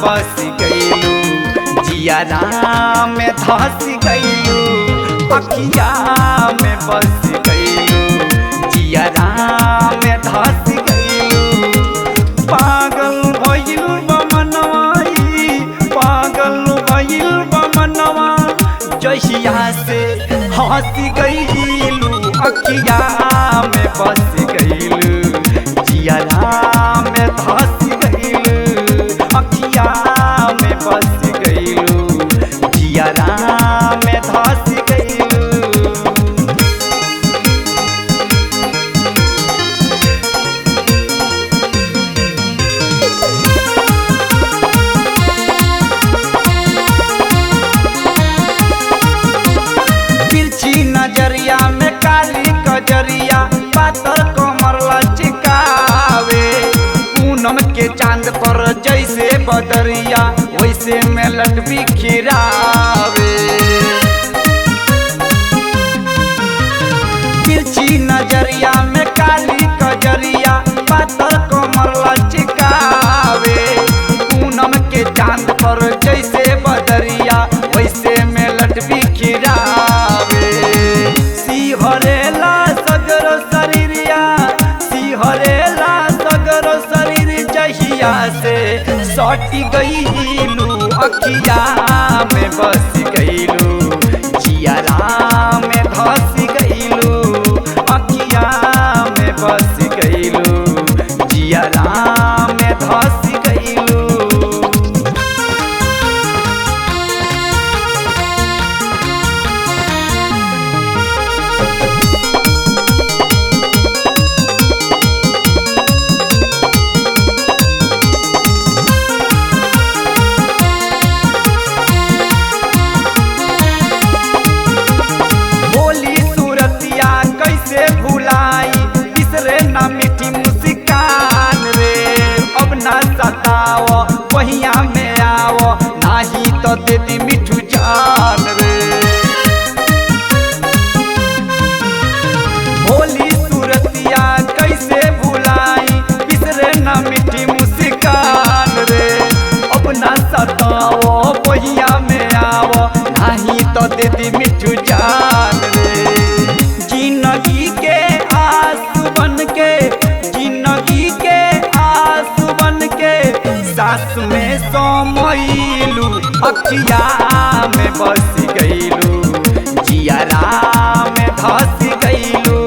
बस गईलू, जियारा में धस गईलू, अखिया में बस गईलू, जियारा में धस गईलू। पागल भइल बा मनवाई, पागल भइल बा मनवा, जहिया से हंस गईलू, अखिया में बस गईलू, जियारा में धस गईलू, अखिया में बस गईलू, जियारा में धस गईलू। तिरछी नजरिया में काली कजरिया, पातर कमर लचकावे, पूनम के चांद पर जैसे बदरिया, वैसे मेलट बिखरावे। तिरछी नजरिया में काली कजरिया, पातर कमर लचकावे, पूनम के चांद पर जैसे बदरिया, वैसे मेलट बिखरावे। सिहरेला सगर शरीरिया, सिहरेला सगर शरीर, जहिया से सटी गईलू, अखिया में बस गईलू, जियारा में धस गईलू, अखिया में बस गईलू, जियारा में धस गईलू। बोली सूरतिया कैसे भुलाई, बिसरे ना मीठी मुस्कान रे, अब ना सताव बहिया में आव, नाही तो दे दी मिठू जान रे। बोली सूरतिया कैसे भुलाई, बिसरे ना मीठी मुस्कान रे, अब ना सताव बहिया में आव, नाही तो दे दी मिठू जान रे। जिंदगी के आस बन के, जिंदगी के आस बन के, सास में समैलू, अखिया में बस गईलू, जियारा में धस गईलू,